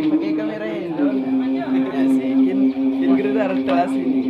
Pakai kamera ini. Asikin, gerudar kelas ini.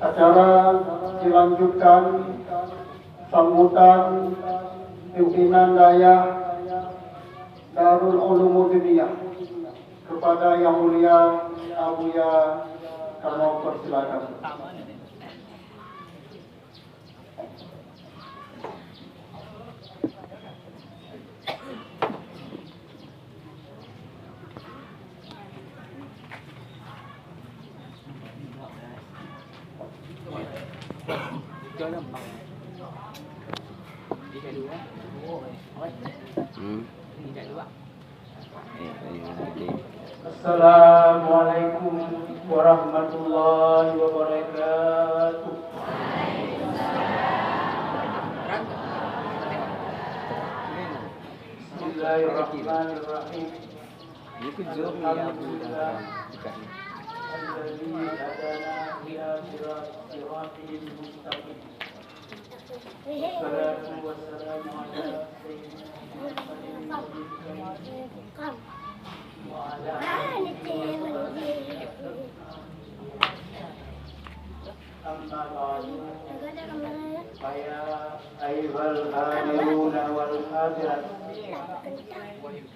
Acara dilanjutkan sambutan pimpinan daerah Darul Ulum Diniyah kepada Yang Mulia Abuya, kami persilakan. Assalamualaikum warahmatullahi wabarakatuh. Bismillahirrahmanirrahim. Alhamdulillah alladzi hadana ila siratil mustaqim. Wassalatu wassalamu ala sayyidina Muhammadin wa ala alihi amma ba'du. Ya ayyuhal hadiruna wal hadirat,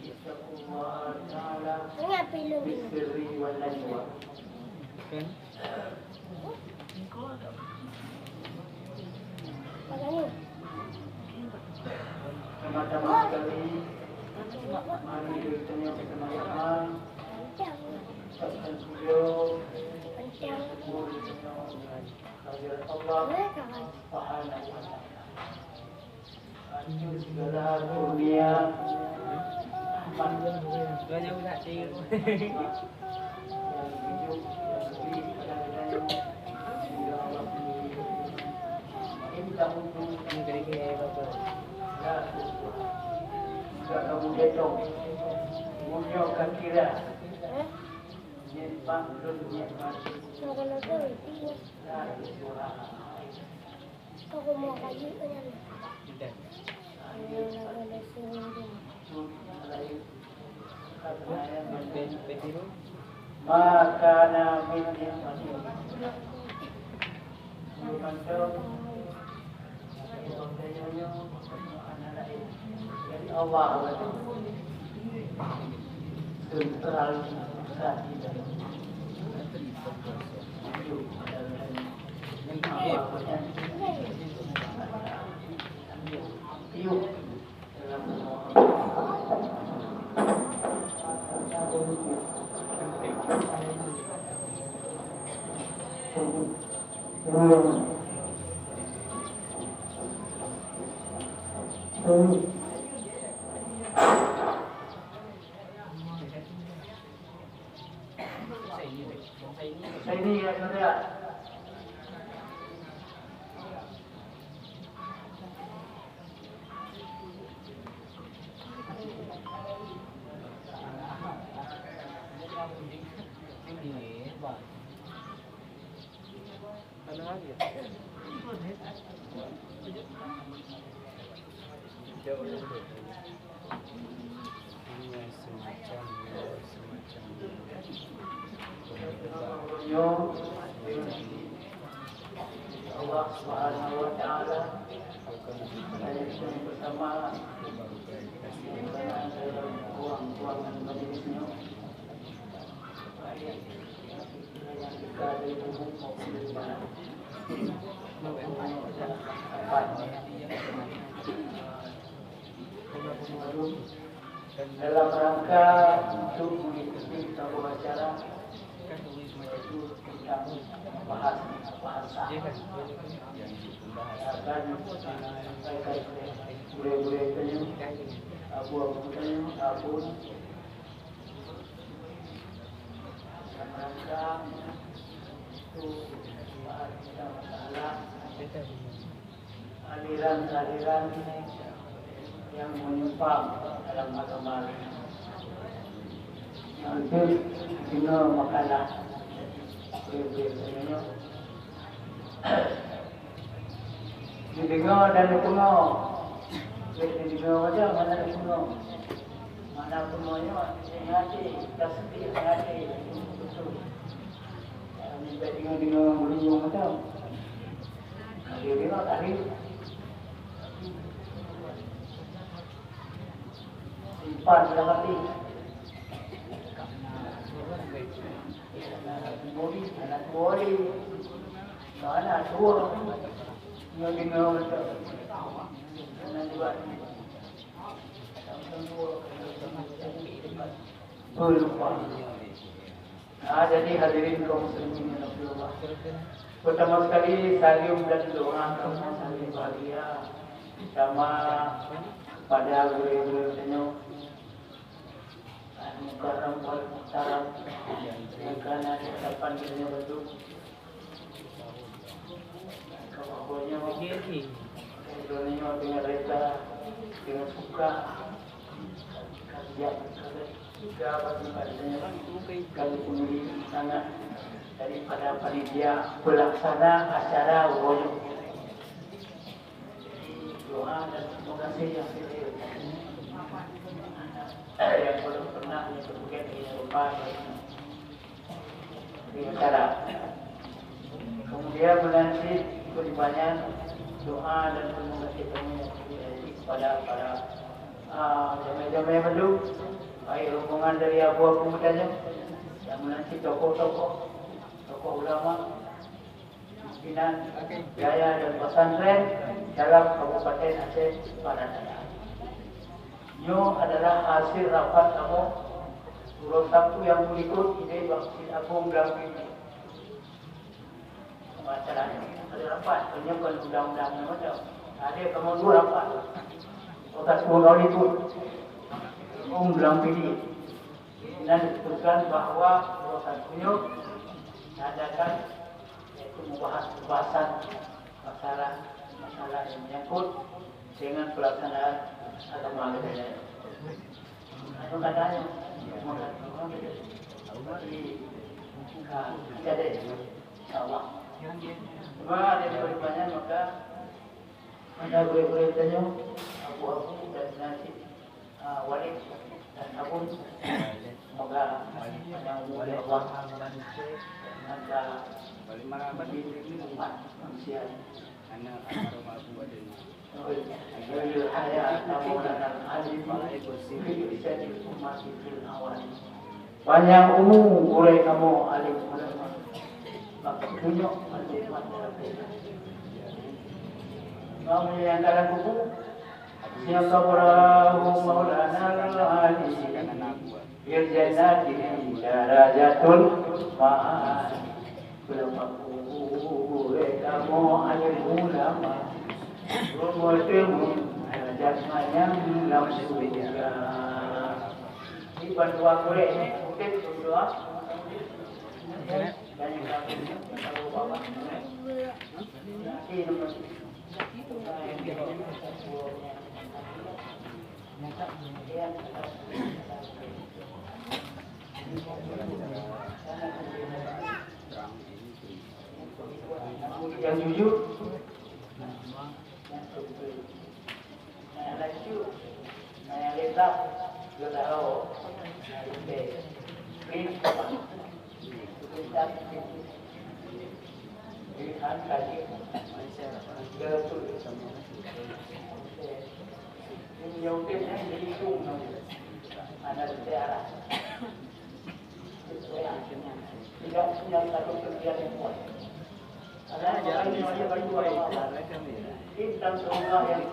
ittaqullaha ta'ala bisirri wal najwa. Teman-teman sekali, mari kita kenalkan ucapkan beliau hadirat Allah Subhanahu wa ta'ala. Anjur segala dunia yang hidup, yang lebih pada bedanya sehingga Allah pilih indah untuk tidak kamu getong munyokan kira nyempang dulu nyempang Aku mau kayu kan? maka namin yang masih dari Allah sentral tadi ini ya saudara. Allah Subhanahu wa ta'ala bersama ruang-ruangan majelisnya yang dekat dari umum maupun di mana dalam rangka untuk mengikuti sebuah acara tentang bahasa akan sampaikan boleh tanya abu tanya abu dalam rangka untuk bahas tentang masalah aliran-aliran yang menyimpang dalam agama. Hampir dino makalah boleh-boleh didengar dan kuno, didengar aja mana kuno, mana kunonya hati, tasbih hati, betul. Minta dengar beliau macam, dia dengar tadi, Pan dalam hati. Anak boli. Mana tua. Yang dengar betul. Jangan dibuat. Lupa. Jadi hadirin kaum muslimin yang Allah. Pertama sekali saling dan doa kamu saling bahagia sama pada guru-guru senior. Mukarram wal muhtaram karena hadapan dirinya betul. Kawannya dunia dengan reda dengan suka kerja juga bagi-baginya kami sendiri sangat daripada panitia pelaksana acara wujud doa dan terima kasih yang yang belum pernah menyebutkan ini rumah di acara. Kemudian menanti kelimanya doa dan terima kasih kepada para jamaah-jamaah madu, baik rombongan dari abu-abu mudanya yang menanti tokoh-tokoh ulama, pimpinan jaya dan pesantren dalam Kabupaten Aceh Barat. Ini adalah hasil rapat kamu Urus Sabtu yang berikut ide Masjid Agung Gambir. Acaranya ada rapat, penyebab undang-undang macam ada kamu dua rapat. Kota Sepuluh itu Gambir. Dan disebutkan bahwa Urus Sabtunya adakan yaitu membahas pembahasan masalah yang menyangkut dengan pelaksanaan agama kita. Itu katanya jadi Allah. Cuma ada banyak maka ada boleh-bolehnya abu-abu dan nasi walid dan abun. Semoga yang mulia Allah maka umat manusia panjang umur boleh kamu alim ulama maka tunjuk kamu yang dalam buku siapa orang maulana al-ali Irjanati darajatul ma'an belum aku kamu alim ulama rumulmu jasmanya langsung juga ini bantu aku ini mungkin berdoa dan yang lainnya kalau bapak ini nomor yang jujur yang lucu yang lezat juga tahu pilihan kaji ini jauhnya jadi tung ada sejarah tidak punya satu kerjaan yang kuat. Karena ini berdua kita semua yang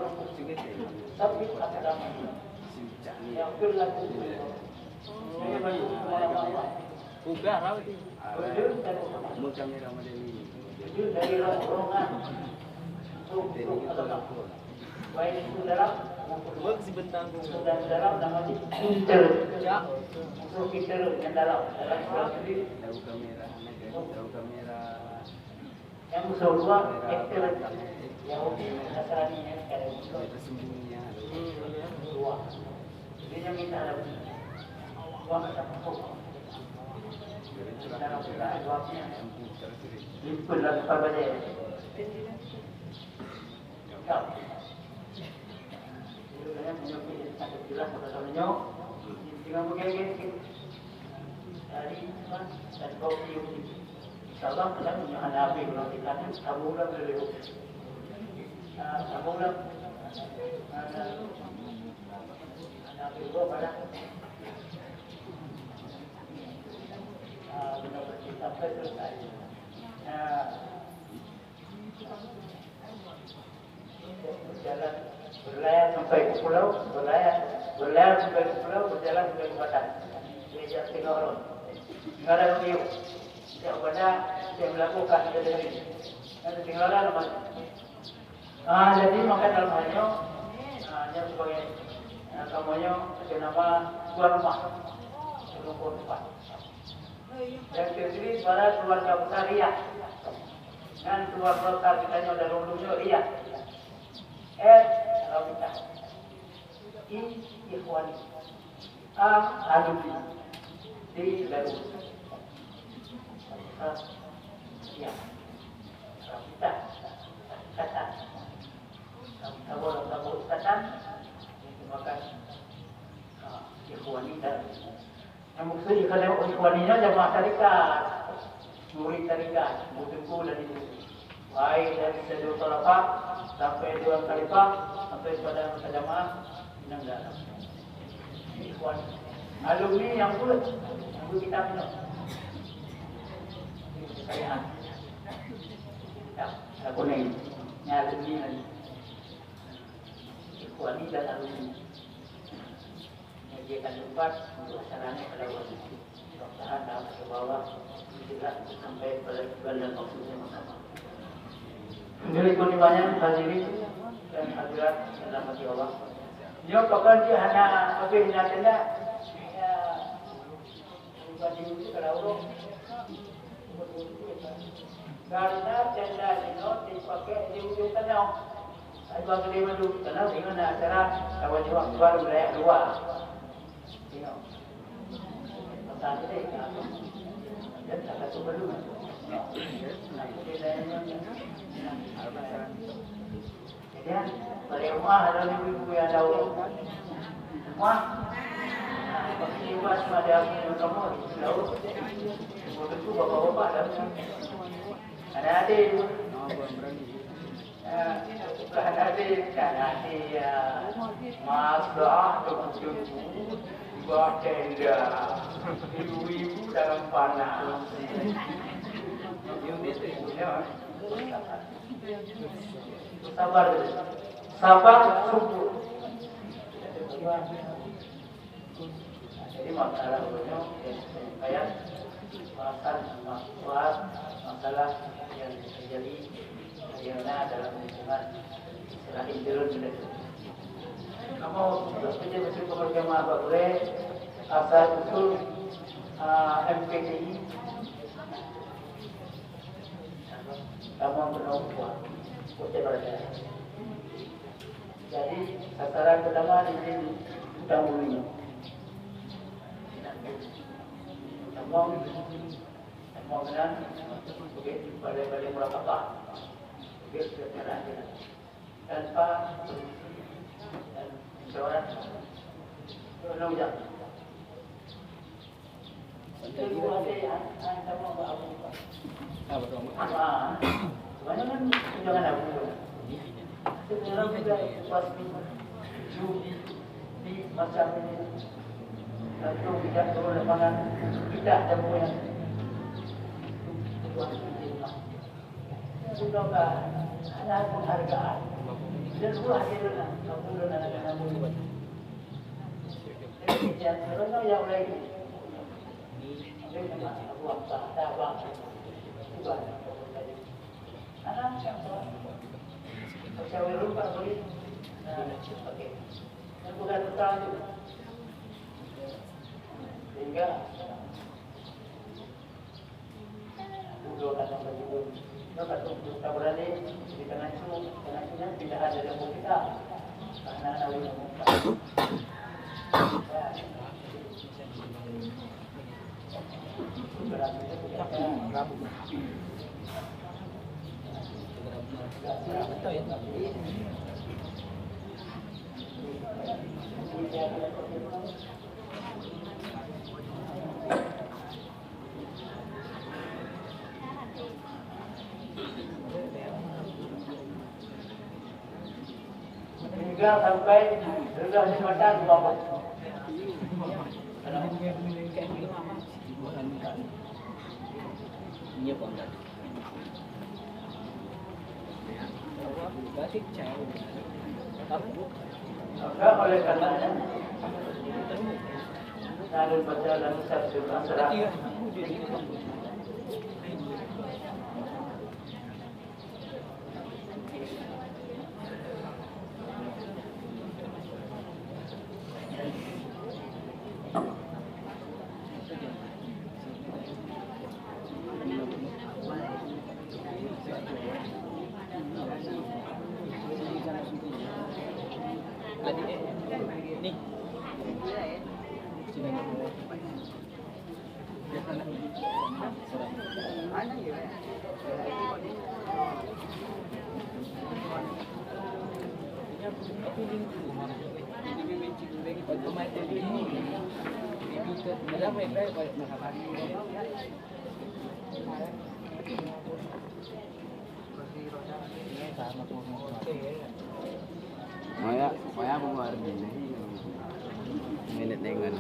tapi agama yang berlaku ini bagi semua Uga raw itu. kamera dari rombongan untuk agama baik itu dalam Wag si bentang dan dalam namanya inter untuk inter yang dalam sendiri yang musuh dua inter Yahudi Nasrani yang sekarang dua jadi yang kita ada dua macam hukum dalam kita jawabnya itu adalah apa saja saya punya satu jelas katanya dengan begini dari dan kopi insyaallah kita punya nabi kalau kita tabunglah beliau tabunglah ada Nabi gua pada benar sampai selesai. Berjalan berlayar sampai ke pulau, berlayar sampai ke pulau, berjalan sampai ke batas. Dia Tinggal ada view. Yang pada yang melakukan dari yang ketinggalan apa? Jadi maka dalam halnya yang sebagai namanya nama tuan rumah, tuan rumah. Yang kedua pada keluarga besar Riyah. Dan keluarga besar kita ada rundungnya Riyah. Rabita. Ikhwani. Adubi. Di baru. Ya. Rabita. Kata. Tabur kata. Maka ikhwani dan yang maksudnya kalau ikhwaninya jamaah tarikat, murid tarikat, butuhku dan itu. Baik dari sejauh talafah sampai dua khalifah sampai pada masa jamaah enam dalam. Ikhwan, alumni yang bulat, yang kita minum. Sekalian. Ya, aku nih, alumni lagi. Ikhwani dan alumni. Menyediakan tempat untuk acaranya pada waktu itu. Mudah-mudahan dalam ke bawah juga sampai pada bulan Oktober bersama. Jadi kunjungannya hadirin dan hadirat dalam hati Allah. Dia pakai dia hanya apa yang tenda ya bukan di kalau karena tenda itu dipakai di ujung tanah. Saya bagi dia madu tanah dengan acara tawajuh baru wilayah luar. Tengok. Pasal ini kan dan tak tahu belum. Jadi, pada rumah ada ibu-ibu yang tahu rumah. Pasti buat ada kamu tahu. Begitu bapak-bapak ada. Ada adik. Ada adik, mas doa untuk buat tenda. Ibu-ibu dalam panas. Sabar subur. Jadi masalah kayak masalah yang terjadi dalam hubungan istilah indirun itu. Kamu betul-betul keluarga Pak Ure asal usul MPTI. Kamu penuh kuat, jadi sasaran pertama di sini dahulunya. Semua benar, balik murakabat, secara tanpa dan seorang penunjuk. Itu ada sama Abu Bakar. Banyak kan jangan Abu Bakar. Sekarang juga pasti di masa ini satu tidak turun lapangan tidak temu yang sudah ada penghargaan dan buah dia kamu dan kamu jadi kalau yang lain dengan Abu Bakar tabang juga anak siapa saya lupa beli oke dan bukan utang juga sehingga dulu kata baju maka kita berani di tengah itu tidak ada yang kita karena ada yang betul ya. 3 sampai 12 Jumatan Bapak. Iya Pak Ustaz. Batik cewek. Maka oleh karenanya lalu berjalan satu serah. Nih. Maya mengeluarkan ini minit dengan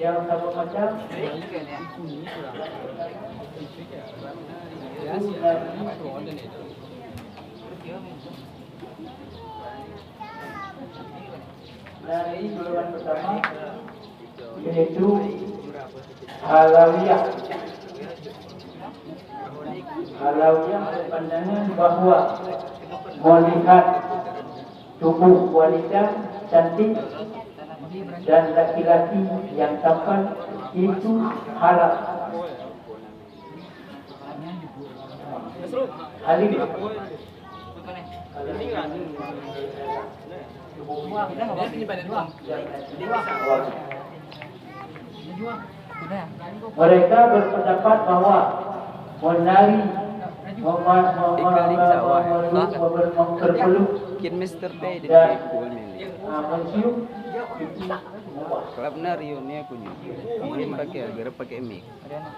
Yang satu macam dari golongan pertama yaitu halawiyah. Halawiyah berpandangan bahwa melihat tubuh wanita cantik dan laki-laki yang tampan itu halal. Halim. Mereka berpendapat bahwa menari, Kin Mr. Day dan mencium Kelab Nario ni aku ni. Mungkin pakai agar pakai mic. Ada anak.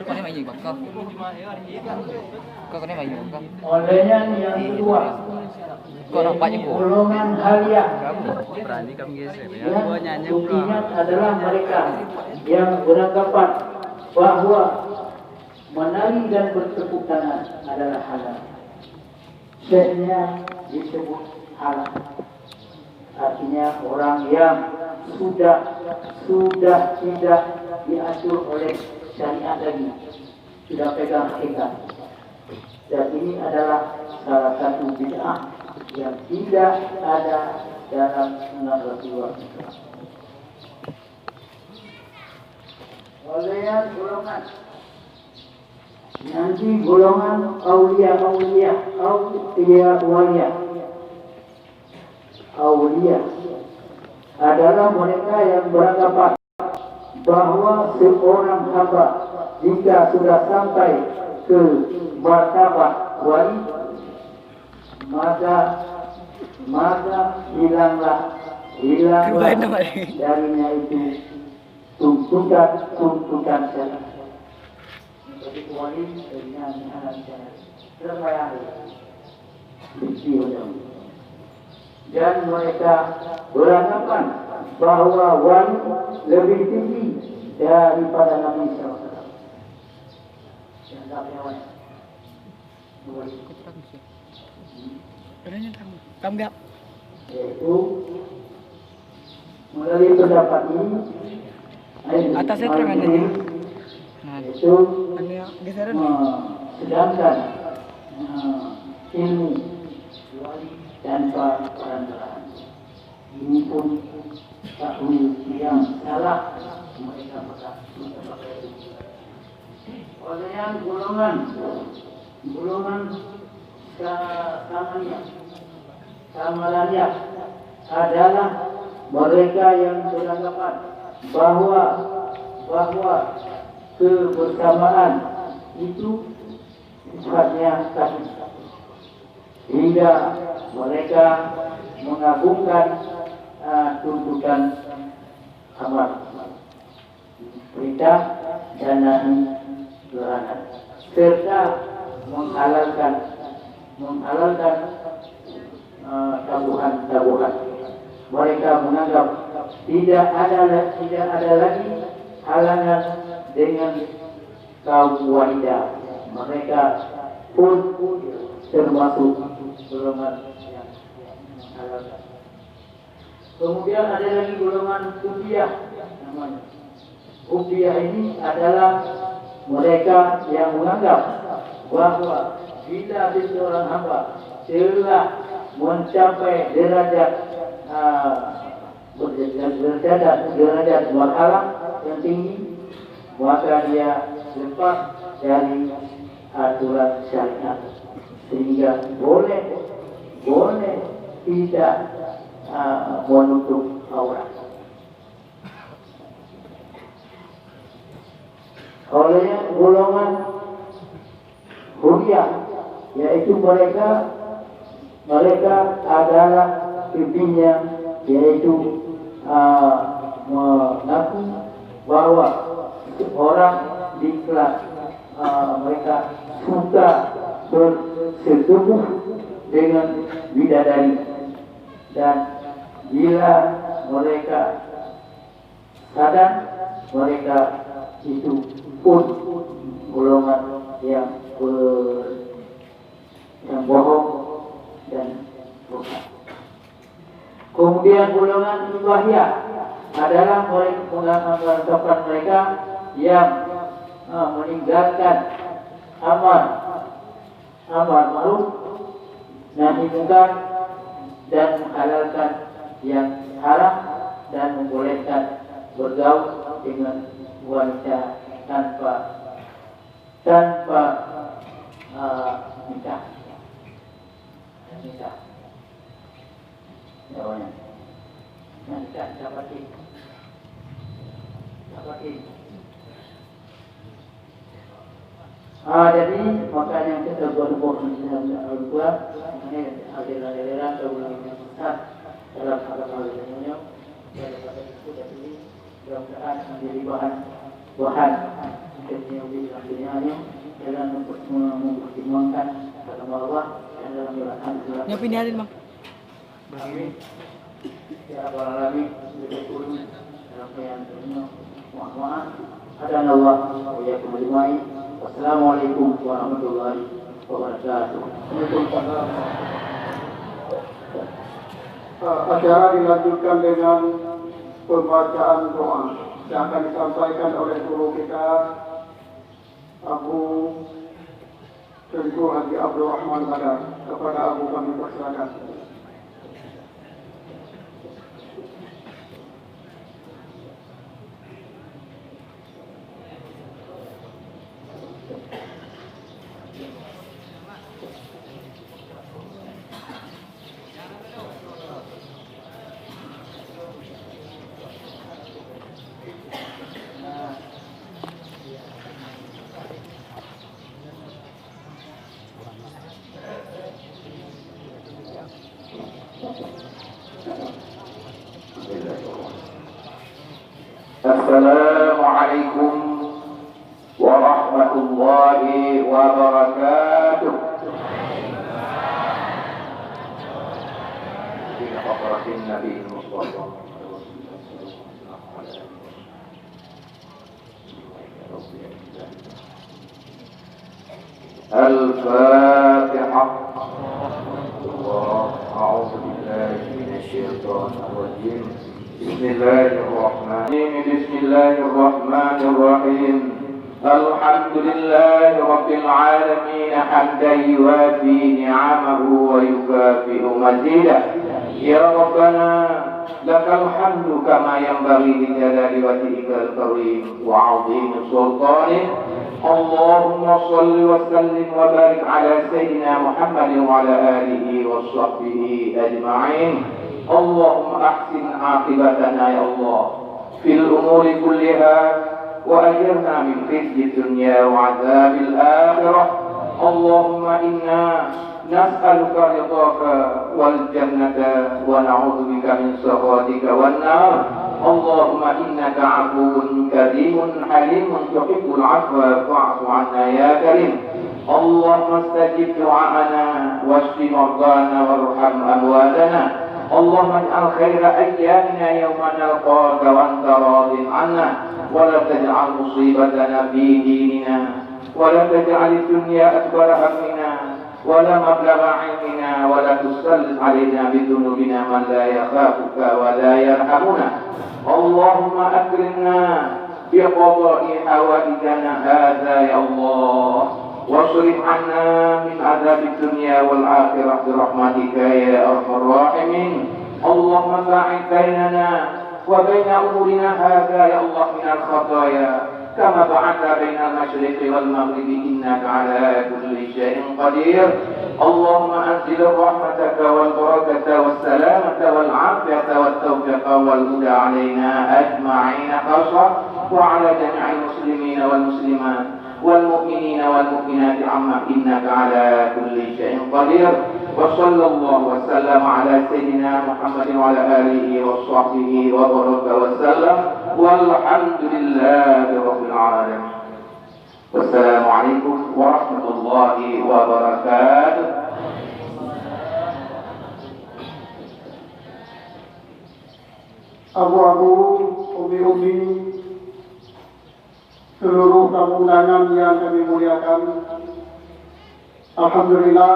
Kau ni main bang kau. Kau ni main bang kau. Olehnya yang kedua, Kau nampaknya kau. golongan halia. Kamu berani kamu geser ya. Yang Gua nyanyi buktinya adalah mereka yang beranggapan bahwa menari dan bertepuk tangan adalah halal. Sehingga disebut halal. Artinya orang yang sudah tidak diatur oleh syariat lagi, sudah pegang hakikat. Dan ini adalah salah satu bid'ah yang tidak ada dalam sunnah Rasulullah. Oleh golongan nanti golongan aulia adalah mereka yang beranggapan bahwa seorang hamba jika sudah sampai ke martabat wali maka hilanglah darinya itu tuntutan syariat. Jadi wali dengan syariat dan mereka beranggapan bahwa wali lebih tinggi daripada Nabi SAW. Yaitu melalui pendapat ini Atasnya terangan ini. yaitu sedangkan ilmu wali tanpa perantaraan ini pun takwil yang salah mereka pakai. Oleh yang golongan Samalania adalah mereka yang beranggapan bahwa kebersamaan itu sifatnya satu, hingga mereka mengagungkan tuntutan amar, perintah dan nahi larangan, serta menghalalkan tabuhan. Mereka menganggap tidak ada lagi halangan dengan kaum wanita. Mereka pun termasuk golongan yang halalkan. Kemudian ada lagi golongan Ubiyah namanya. Ubiyah ini adalah mereka yang menganggap bahwa bila seorang hamba telah mencapai derajat marhalah yang tinggi, maka dia lepas dari aturan syariat, sehingga boleh tidak menutup aurat. Oleh golongan Huriyah, yaitu mereka adalah pimpinnya, yaitu mengaku bahwa orang di kelas mereka suka bersetubuh dengan bidadari, dan bila mereka sadar, mereka itu pun golongan yang bohong dan bohong. Kemudian golongan Ibahiyah adalah mengatakan mereka yang meninggalkan amar ma'ruf nahi munkar dan menghalalkan yang haram, dan membolehkan bergaul dengan wanita tanpa nikah. Jawabannya nikah dapat ini. Jadi makanya kita buat ini aliran Ustaz dalam hal ini pada itu jadi mudah-mudahan menjadi bahan kenyawanya dalam mempertimbangkan dalam Allah dan dalam jalan Yang pindahin bang. Amin. Ya Rabbal Alamin, bersyukur dalam keyakinannya. Mohon adana Allah wa iyyakum ajma'in. Wassalamualaikum warahmatullahi wabarakatuh. Waalaikumsalam. Acara dilanjutkan dengan pembacaan doa yang akan disampaikan oleh guru kita Abu Tengku Haji Abdul Rahman Badar. Kepada Abu kami persilakan. Assalamualaikum warahmatullahi wabarakatuh. Bila hadratin Nabi Mustafa Al-Fatihah. A'udzu billahi minasyaitonir rajim. Bismillahirrahmanirrahim. Alhamdulillahi rabbil alamin hamdan yuwafi ni'amahu wa yukafi'u mazidah. Ya Rabbana lakal hamdu kama yanbaghi li jalali wajhikal karim wa 'azimi sultanik. Allahumma shalli wa sallim wa barik ala sayyidina Muhammadin wa ala alihi wa sahbihi ajma'in. Allahumma ahsin aqibatana ya Allah fil umuri kulliha wa ajirna min khizyi dunya wa azabil akhirah. Allahumma inna nas'aluka ridhaka wal jannata wa na'udzu bika min sakhatika wan nar. Allahumma innaka 'afuwun karimun halimun tuhibbul 'afwa fa'fu 'anna ya karim. Allahumma istajib du'ana washfi mardana warham amwatana. اللهم اجعل خير أيامنا يوم نلقاك وأنت راض عنا ولا تجعل مصيبتنا في ديننا ولا تجعل الدنيا أكبر همنا ولا مبلغ علمنا ولا تسلط علينا بذنوبنا من لا يخافك ولا يرحمنا. اللهم أكرمنا بقضاء حوائجنا هذا يا الله واصرف عنا من عذاب الدنيا والآخرة برحمتك يا أرحم الراحمين. اللهم باعد بيننا وبين أمورنا هذا يا الله من الخطايا كما بعدت بين المشرق والمغرب إنك على كل شيء قدير. اللهم أنزل رحمتك والبركة والسلامة والعافية والتوفيق والهدى علينا أجمعين خاصة وعلى جميع المسلمين والمسلمات والمؤمنين والمؤمنات عما إنك على كل شيء قدير. وصلى الله وسلم على سيدنا محمد وعلى آله وصحبه وبارك وسلم والحمد لله رب العالمين. والسلام عليكم ورحمة الله وبركاته. Abu-abu, umi-umi, seluruh tamu undangan yang kami muliakan, alhamdulillah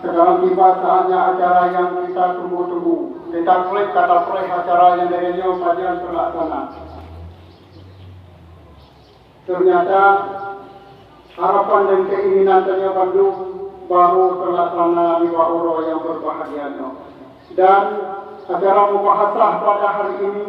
sekarang tiba saatnya acara yang kita tunggu-tunggu. Kita klik kata klik acara yang dari jauh saja terlaksana. Ternyata harapan dan keinginan Tanya Bandung baru terlaksana di Wahuro yang berbahagia. Dan acara mubahasyah pada hari ini